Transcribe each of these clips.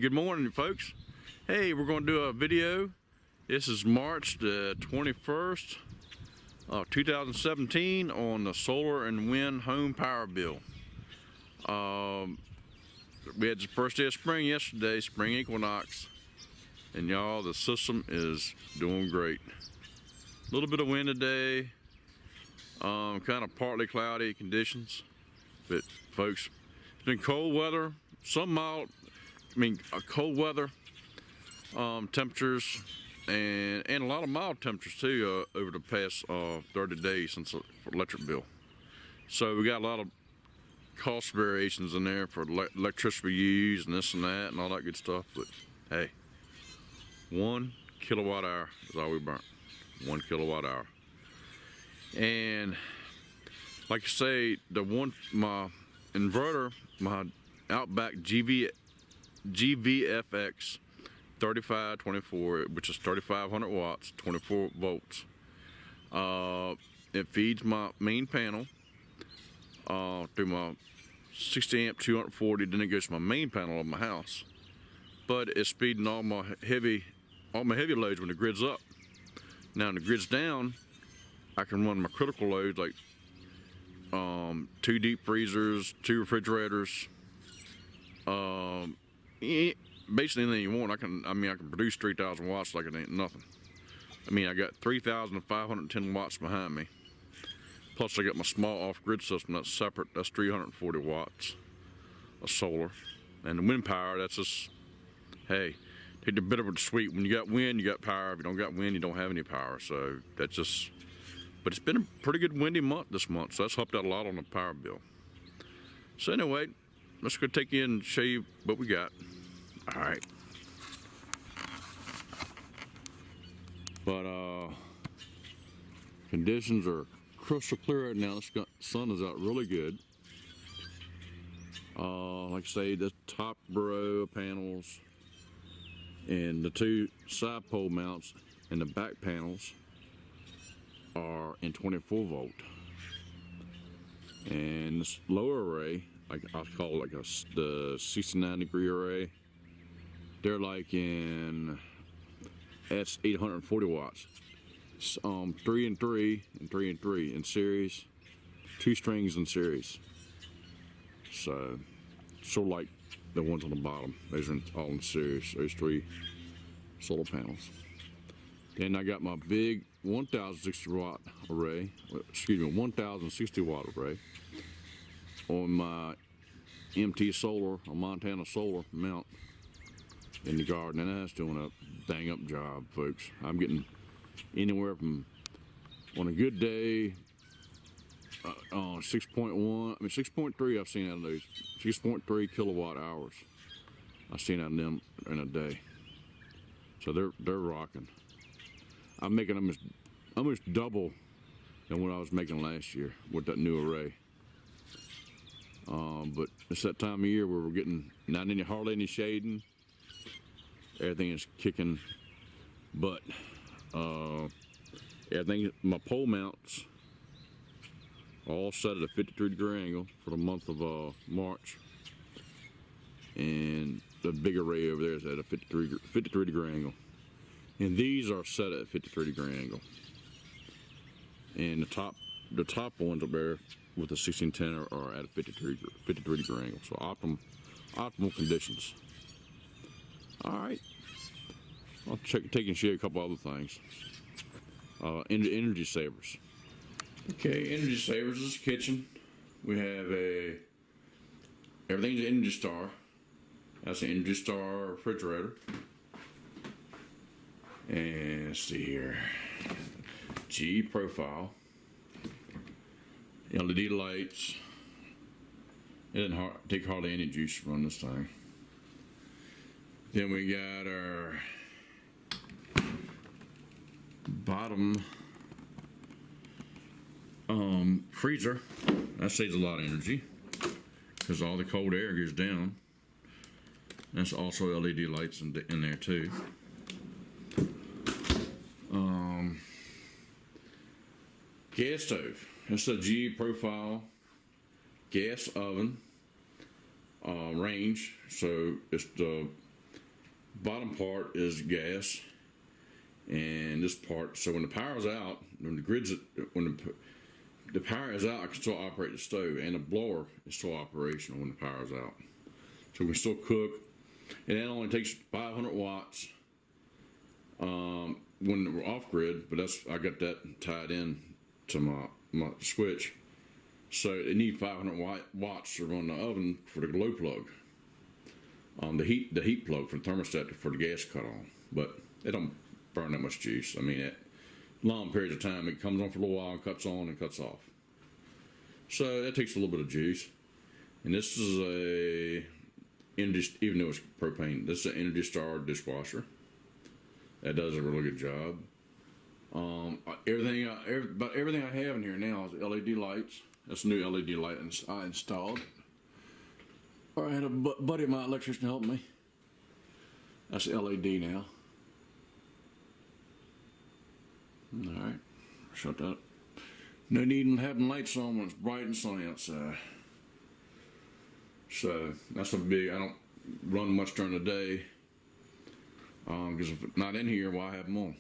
good morning, folks. Hey, we're going to do a video. This is March the 21st of 2017 on the solar and wind home power bill. We had the first day of spring yesterday, spring equinox, and y'all, the system is doing great. A little bit of wind today, kind of partly cloudy conditions, but folks, it's been cold weather, some mild, cold weather temperatures, and a lot of mild temperatures too over the past 30 days since the electric bill. So we got a lot of cost variations in there for electricity used and this and that and all that good stuff. But hey, 1 kilowatt hour is all we burnt. 1 kilowatt hour. And like I say, my inverter, my OutBack GVFX 3524, which is 3500 watts, 24 volts. It feeds my main panel through my 60 amp 240, then it goes to my main panel of my house. But it's feeding all my heavy loads when the grid's up. Now when the grid's down, I can run my critical loads like 2 deep freezers, 2 refrigerators, basically anything you want. I can produce 3,000 watts like it ain't nothing. I got 3,510 watts behind me. Plus I got my small off-grid system that's separate. That's 340 watts of solar. And the wind power, that's just, hey, take the bitter with the sweet. When you got wind, you got power. If you don't got wind, you don't have any power. So that's just, but it's been a pretty good windy month this month, so that's helped out a lot on the power bill. So anyway, let's go take you in and show you what we got. All right. But conditions are crystal clear right now. The sun is out really good. Like I say, the top row of panels and the 2 side pole mounts and the back panels are in 24 volt. And this lower array, I'll call it like the 69 degree array, they're like in, that's 840 watts. 3 and 3 and 3 and 3 in series, 2 strings in series. So sort of like the ones on the bottom, those are all in series, those 3 solar panels. Then I got my big 1060 watt array, 1060 watt array on my MT solar, or Montana solar mount in the garden, and that's doing a dang up job, folks. I'm getting anywhere from, on a good day, 6.3 I've seen out of those, 6.3 kilowatt hours I've seen out of them in a day. So they're rocking. I'm making almost double than what I was making last year with that new array. But it's that time of year where we're getting hardly any shading. Everything is kicking butt. Everything, my pole mounts are all set at a 53 degree angle for the month of March. And the big array over there is at a 53 degree angle. And these are set at a 53 degree angle. And the top ones up there with the 1610 are at a 53 degree angle. So optimal conditions. All right. I'll take and show you a couple other things. Energy savers. Okay, energy savers. This is the kitchen. We have everything's Energy Star. That's an Energy Star refrigerator. And let's see here. G profile. LED lights. It doesn't take hardly any juice to run this thing. Then we got our bottom freezer. That saves a lot of energy because all the cold air goes down. That's also LED lights in there too. Gas stove. That's a G profile gas oven range. So it's the bottom part is gas, and this part. So when the power's out, when the power is out, I can still operate the stove, and the blower is still operational when the power's out. So we can still cook, and that only takes 500 watts when we're off grid. But I got that tied in to my switch, so it needs 500 watts to run the oven for the glow plug. The heat plug for the thermostat for the gas cut on, but it don't burn that much juice. I mean, at long periods of time, it comes on for a little while and cuts on and cuts off. So that takes a little bit of juice. And this is even though it's propane, this is an Energy Star dishwasher. That does a really good job. Everything I have in here now is LED lights. That's a new LED light I installed. I had a buddy of mine, electrician, help me. That's LED now. All right, shut that up. No need in having lights on when it's bright and sunny outside. So that's I don't run much during the day. Because if it's not in here, why have them on?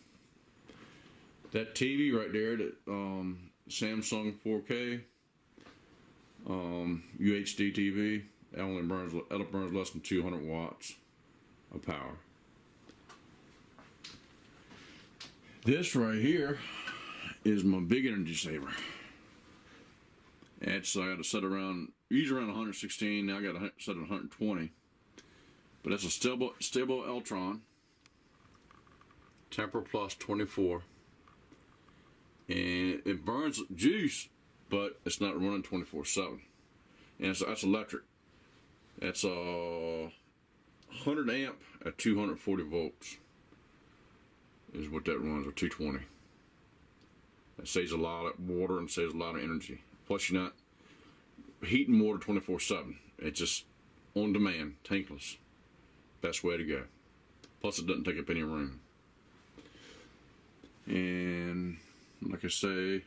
That TV right there, that Samsung 4K UHD TV, that burns less than 200 watts of power. This right here is my big energy saver. I got to set usually around 116. Now I got to set it 120. But that's a stable Eltron Temper Plus 24, and it burns juice, but it's not running 24/7. And that's electric. That's a 100 amp at 240 volts is what that runs, or 220. That saves a lot of water and saves a lot of energy. Plus, you're not heating water 24/7. It's just on demand, tankless. Best way to go. Plus, it doesn't take up any room. And like I say,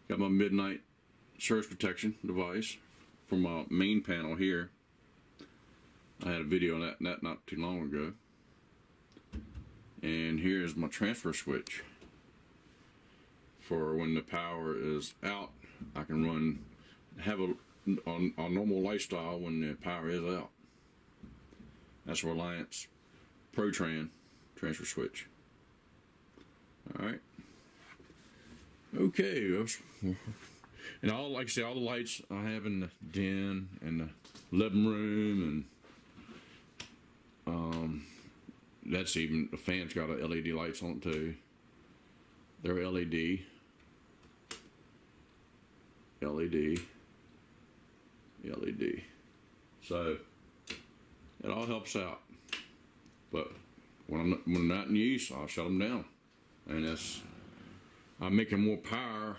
got my midnight surge protection device for my main panel here. I had a video on that not too long ago. And here's my transfer switch for when the power is out. I can have a normal lifestyle when the power is out. That's Reliance ProTran transfer switch. All right. Okay. And like I say, all the lights I have in the den and the living room, and that's even the fan's got LED lights on it too. They're LED. So it all helps out. But when I'm not in use, I'll shut them down. And I'm making more power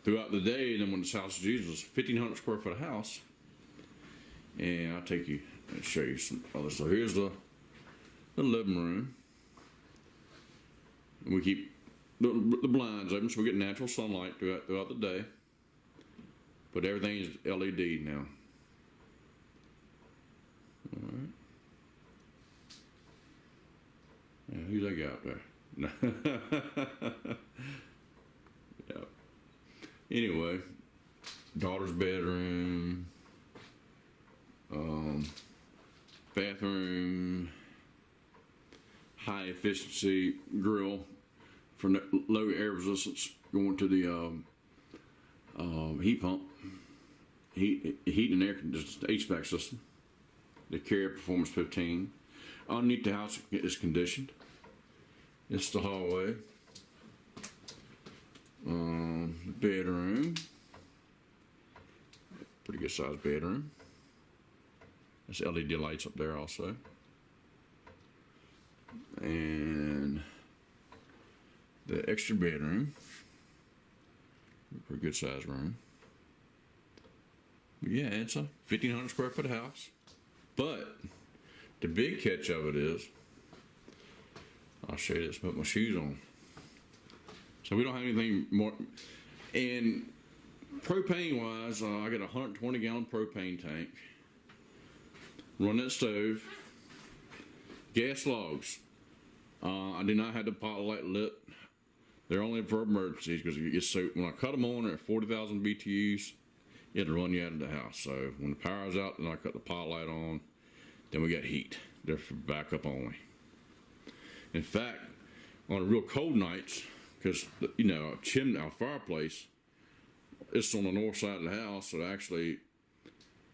throughout the day than when this house is used. It's 1,500 square foot house. And I'll take you and show you some other stuff. Here's the living room. And we keep the blinds open so we get natural sunlight throughout the day. But everything is LED now. All right. Yeah, who's that guy out there? Yeah. Anyway, daughter's bedroom, bathroom, high efficiency grill for low air resistance going to the heat pump, heat and air conditioning, HVAC system, the Carrier Performance 15. Underneath the house is conditioned. It's the hallway. Bedroom. Pretty good sized bedroom. There's LED lights up there also. And the extra bedroom. Pretty good sized room. But yeah, it's a 1,500 square foot house. But the big catch of it is, I'll show you this, put my shoes on. So we don't have anything more. And propane wise, I got a 120 gallon propane tank. Run that stove. Gas logs. I do not have the pot light lit. They're only for emergencies because it gets so. When I cut them on at 40,000 BTUs, it'll run you out of the house. So when the power's out, then I cut the pot light on. Then we got heat. They're for backup only. In fact, on real cold nights, because you know, a chimney, a fireplace, it's on the north side of the house, so actually,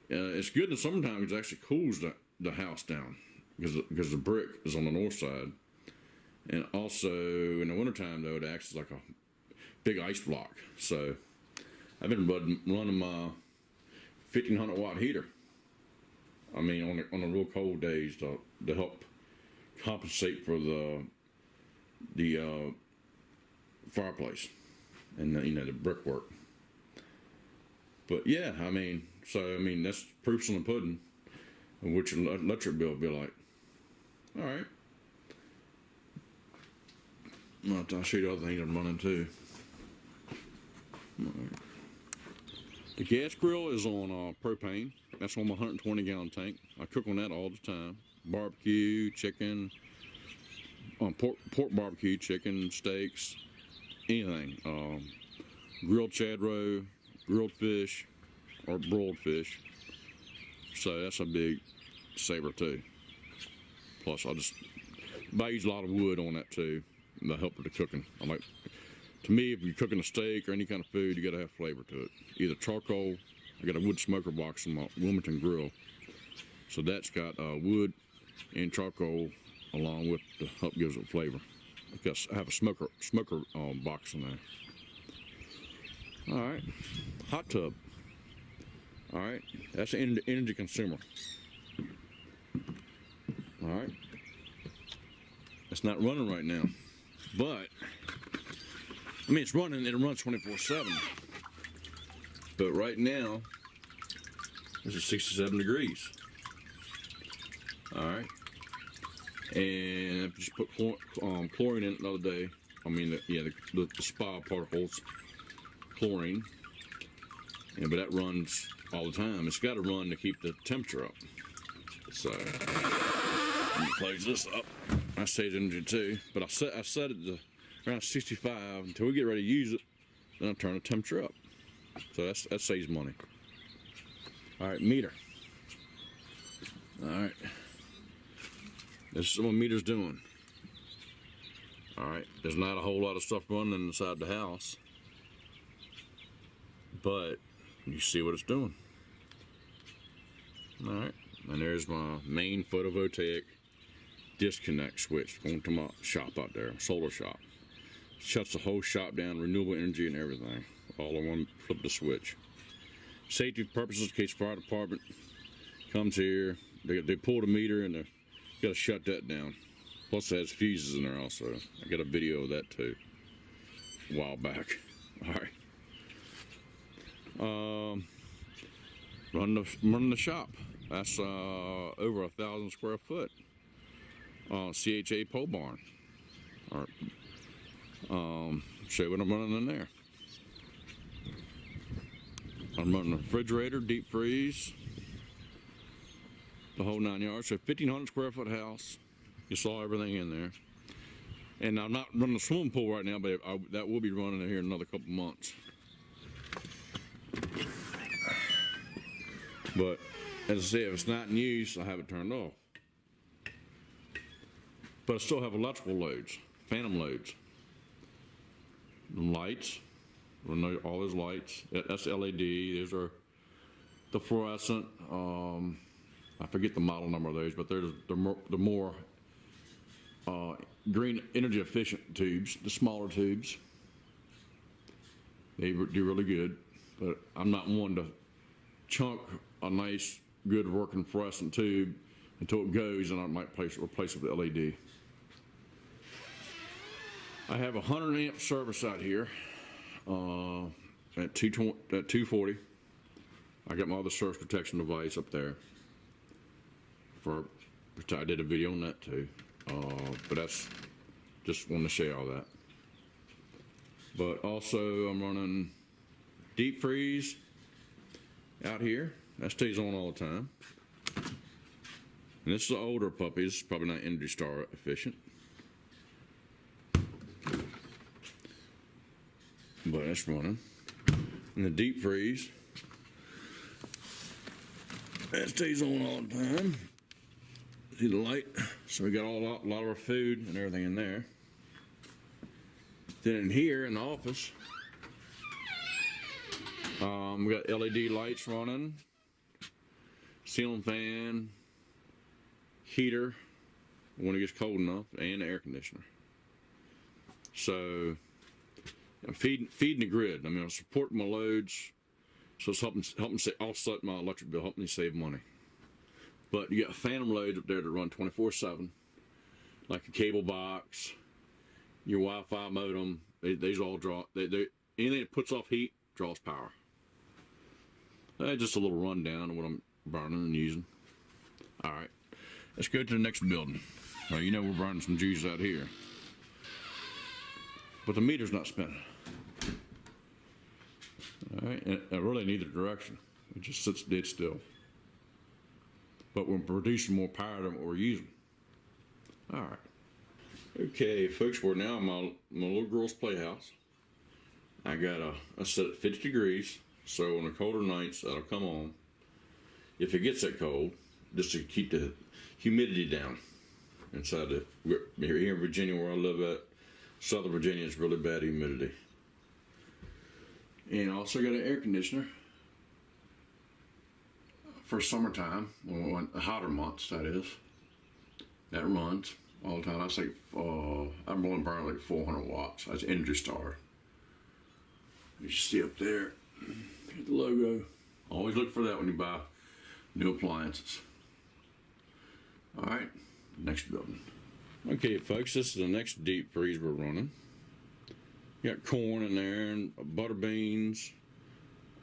it's good in the summertime because it actually cools the house down because the brick is on the north side. And also in the wintertime, though, it acts like a big ice block. So I've been running my 1500 watt heater. I mean, on the real cold days to help compensate for the fireplace and the brickwork. But yeah, I mean, that's proofs in the pudding, which electric bill will be like. All right. I'll show you the other things I'm running too. Right. The gas grill is on propane. That's on my 120 gallon tank. I cook on that all the time. Barbecue, chicken, pork barbecue, chicken, steaks, anything. Grilled shad roe, grilled fish, or broiled fish. So that's a big saver too. Plus, I use a lot of wood on that too. To help with the cooking. To me, if you're cooking a steak or any kind of food, you got to have flavor to it. Either charcoal. I got a wood smoker box on my Wilmington grill, so that's got wood and charcoal along with to help gives it flavor. I have a smoker box in there. All right, hot tub. All right, that's an energy consumer. All right, it's not running right now. But, I mean, it's running, it runs 24/7. But right now, this is 67 degrees. All right. And I just put chlorine in it the other day. I mean, the spa part holds chlorine. Yeah, but that runs all the time. It's got to run to keep the temperature up. So, let me close this up. I saved energy too, but I set it to around 65 until we get ready to use it. Then I turn the temperature up. So that saves money. All right, meter. All right, this is what my meter's doing. All right, there's not a whole lot of stuff running inside the house, but you see what it's doing. All right, and there's my main photovoltaic disconnect switch going to my shop out there, solar shop. Shuts the whole shop down, renewable energy and everything, all in one flip the switch. Safety purposes, in case fire department comes here, they pull the meter and they got to shut that down. Plus it has fuses in there also. I got a video of that too, a while back. All right. Running the shop. That's over 1,000 square foot. CHA pole barn. All right. Show you what I'm running in there. I'm running a refrigerator, deep freeze, the whole 9 yards. So 1,500 square foot house. You saw everything in there. And I'm not running a swimming pool right now, but that will be running in here in another couple months. But as I say, if it's not in use, I have it turned off. But I still have electrical loads, phantom loads. Lights, all those lights. That's LED. Those are the fluorescent. I forget the model number of those, but they're the more green energy efficient tubes, the smaller tubes. They do really good, but I'm not one to chunk a nice, good working fluorescent tube until it goes, and I might replace it with LED. I have a 100 amp service out here at 240. I got my other surge protection device up there. I did a video on that too, but that's just wanted to show you all that. But also I'm running deep freeze out here. That stays on all the time. And this is an older puppy. This is probably not Energy Star efficient. But it's running. And the deep freeze, that stays on all the time. See the light? So we got a lot of our food and everything in there. Then in here in the office, we got LED lights running, ceiling fan, heater when it gets cold enough, and the air conditioner. So I'm feeding the grid. I mean, I'm supporting my loads, so it's helping offset my electric bill, helping me save money. But you got phantom loads up there that run 24/7, like a cable box, your Wi-Fi modem. These all draw. Anything that puts off heat draws power. Just a little rundown of what I'm burning and using. All right, let's go to the next building. Well, you know we're burning some juice out here, but the meter's not spinning. All right, and really in either direction. It just sits dead still. But we're producing more power than what we're using. All right. Okay, folks, we're now in my little girl's playhouse. I got a set at 50 degrees, so on the colder nights that'll come on. If it gets that cold, just to keep the humidity down inside the. Here in Virginia, where I live at, Southern Virginia, is really bad humidity. And I also got an air conditioner for summertime, when the hotter months, that is. That runs all the time. I say I'm only burning like 400 watts. That's Energy Star. You see up there, get the logo. Always look for that when you buy new appliances. All right, next building. Okay, folks, this is the next deep freeze we're running. You got corn in there and butter beans,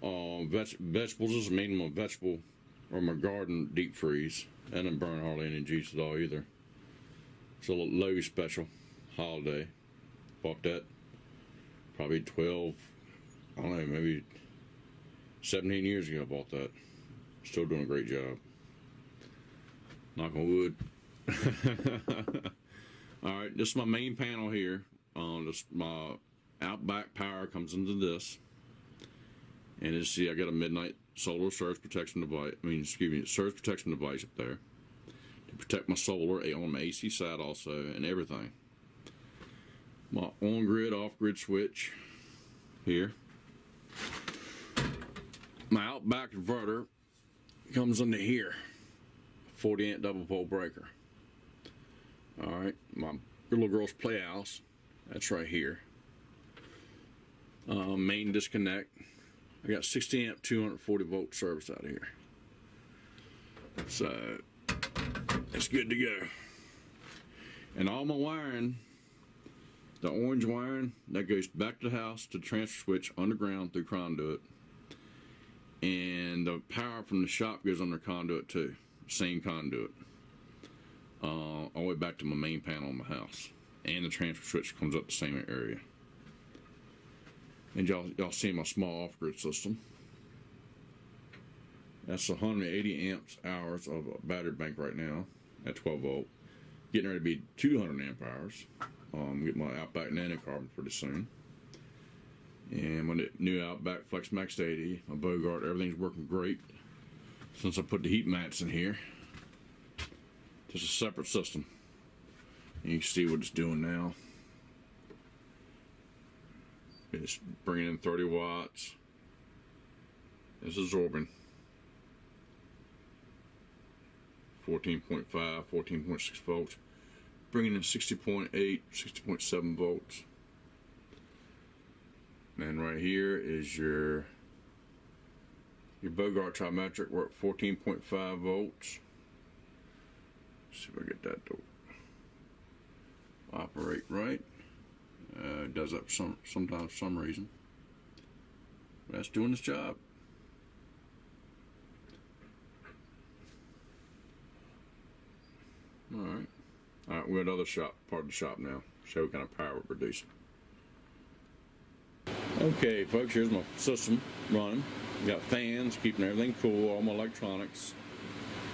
vegetables. This is mainly my vegetable or my garden deep freeze. I didn't burn hardly any juice at all either. It's a little low special holiday. Bought that probably 12, I don't know, maybe 17 years ago I bought that. Still doing a great job. Knock on wood. Alright, this is my main panel here. My OutBack power comes into this. And as you see, I got a midnight solar surge protection device. Surge protection device up there to protect my solar on my AC side also, and everything. My on-grid, off-grid switch here. My OutBack inverter comes into here, 40 amp double pole breaker. All right, my little girl's playhouse, that's right here. Main disconnect. I got 60 amp, 240 volt service out of here. So it's good to go. And all my wiring, the orange wiring, that goes back to the house to the transfer switch underground through conduit. And the power from the shop goes under conduit too. Same conduit. All the way back to my main panel in my house. And the transfer switch comes up the same area. And y'all see my small off-grid system. That's 180 amps hours of a battery bank right now at 12 volt. Getting ready to be 200 amp hours. Get my OutBack nano carbon pretty soon. And my new OutBack FlexMax 80, my Bogart, everything's working great since I put the heat mats in here. Just a separate system. And you can see what it's doing now. It's bringing in 30 watts. It's absorbing 14.5, 14.6 volts. Bringing in 60.8, 60.7 volts. And right here is your Bogart trimetric. We're at 14.5 volts. Let's see if I get that to operate right. It does that sometimes for some reason. But that's doing its job. Alright, we're at another part of the shop now. Show what kind of power we're producing. Okay, folks, here's my system running. Got fans keeping everything cool, all my electronics.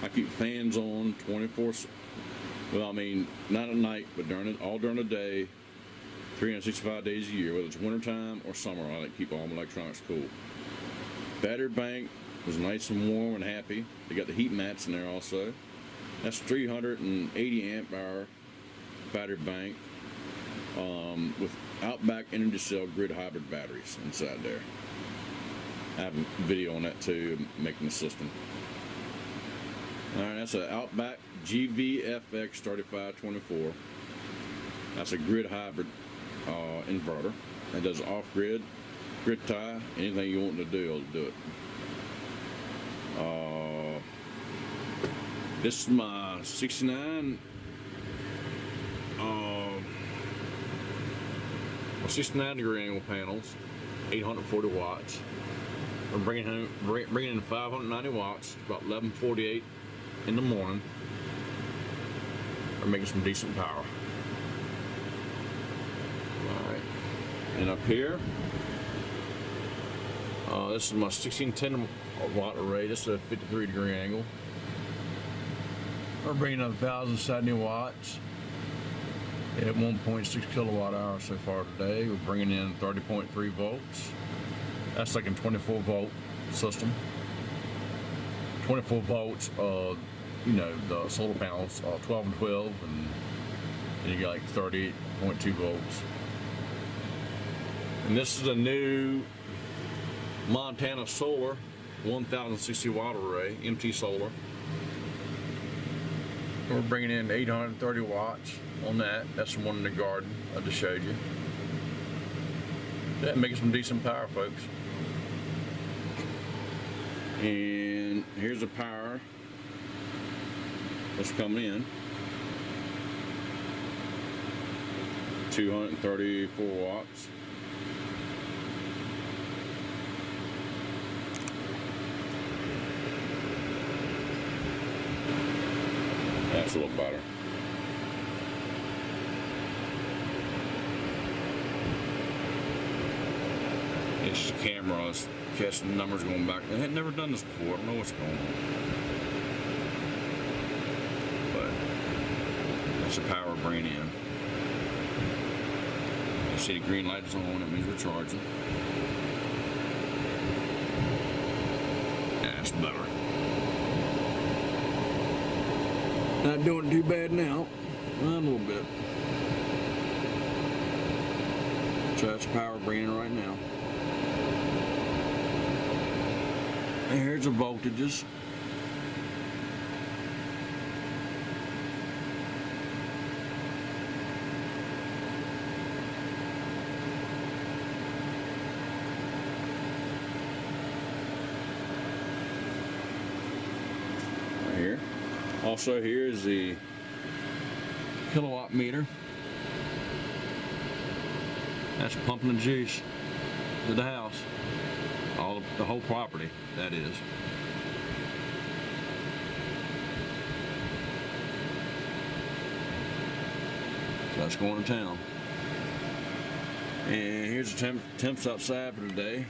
I keep fans on 24. Well, I mean, not at night, but all during the day, 365 days a year, whether it's wintertime or summer. I like to keep all my electronics cool. Battery bank was nice and warm and happy. They got the heat mats in there also. That's 380 amp hour battery bank with OutBack EnergyCell grid hybrid batteries inside there. I have a video on that too, making the system. Alright, that's an OutBack GVFX 3524. That's a grid hybrid inverter. It does off-grid, grid tie, anything you want to do, it'll do it. This is my 69 degree angle panels, 840 watts. We're bringing in 590 watts, about 11:48 in the morning. We're making some decent power. All right, and up here, this is my 1610 watt array. This is a 53 degree angle. We're bringing in 1,070 watts at 1.6 kilowatt hours so far today. We're bringing in 30.3 volts. That's like a 24 volt system. 24 volts, you know, the solar panels, 12 and 12, and you got like 38.2 volts. And this is a new Montana Solar 1,060 watt array, MT Solar. We're bringing in 830 watts on that. That's the one in the garden I just showed you. That makes some decent power, folks. And here's the power that's coming in. 234 watts. That's a little better. It's just a camera. It's catching the numbers going back. I had never done this before. I don't know what's going on. But that's the power we're bringing in. You see the green light is on. It means we're charging. That's better. Not doing too bad now. A little bit. So that's power bringing right now. And here's the voltages. Right here. Also here is the kilowatt meter. That's pumping the juice to the house. The whole property, that is. So that's going to town. And here's the temps outside for today.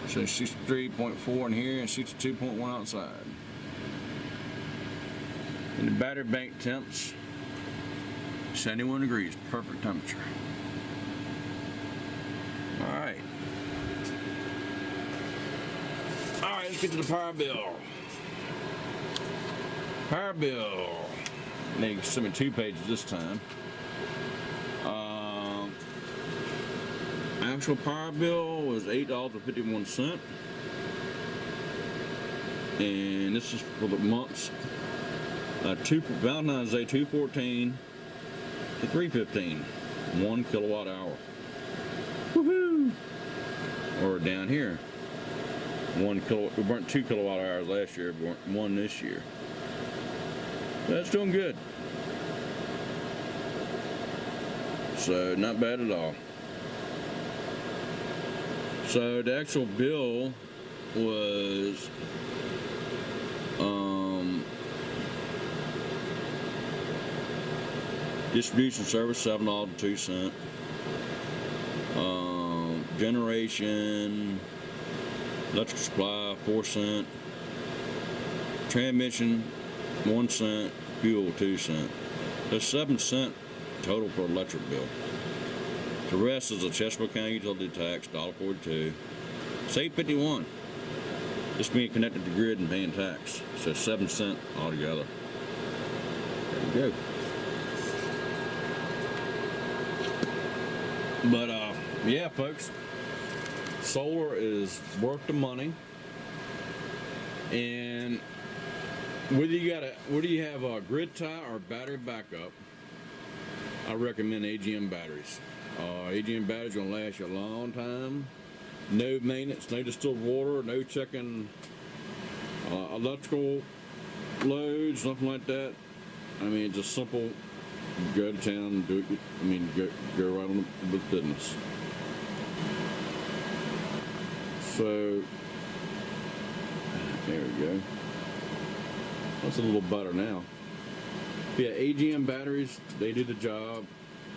So 63.4 in here and 62.1 outside. And the battery bank temps, 71 degrees, perfect temperature. Alright. Alright, let's get to the power bill. Power bill. They sent me 2 pages this time. Actual power bill was $8.51. And this is for the months. Valentine's Day 2/14 to 3/15, 1 kilowatt hour. Woohoo! Or down here, 1 kilowatt. We burnt 2 kilowatt hours last year, we burnt 1 this year. That's doing good. So not bad at all. So the actual bill was distribution service $7.02. generation, electrical supply 4 cents, transmission 1 cent, fuel 2 cents. That's 7 cents total per electric bill. The rest is a Chesapeake County utility tax, $1.42. It's $8.51. Just being connected to the grid and paying tax. So 7 cents altogether. There you go. But yeah, folks, solar is worth the money. And whether you have a grid tie or battery backup, I recommend AGM batteries. AGM batteries are gonna last you a long time. No maintenance, no distilled water, no checking electrical loads, nothing like that. I mean, just simple. Go to town and do it. I mean, go right on with business. So there we go. That's a little better now. Yeah, AGM batteries, they do the job.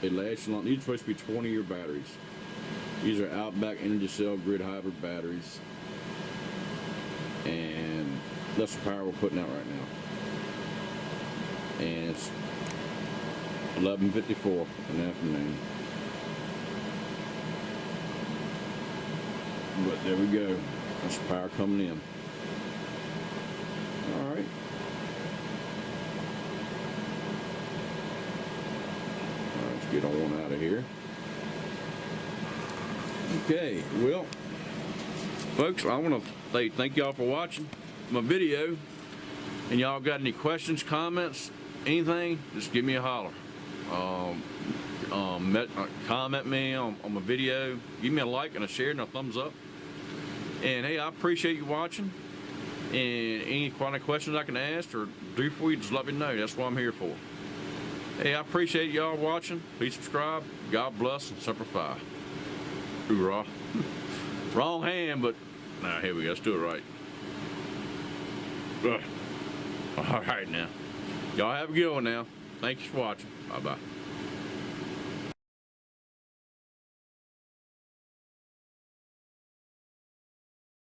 They last long. These are supposed to be 20-year batteries. These are OutBack EnergyCell grid hybrid batteries, and that's the power we're putting out right now. And it's 11:54 in the afternoon. But there we go. That's the power coming in. All right. Let's get on out of here. Okay, well, folks, I want to say thank y'all for watching my video. And y'all got any questions, comments, anything, just give me a holler. Comment me on my video. Give me a like and a share and a thumbs up. And hey, I appreciate you watching. And any kind of questions I can ask or do for you, just let me know. That's what I'm here for. Hey, I appreciate y'all watching. Please subscribe. God bless and Semper Fi. Hoorah. Wrong hand, but now here we go. Let's do it right. Ugh. All right now. Y'all have a good one now. Thanks for watching. Bye-bye.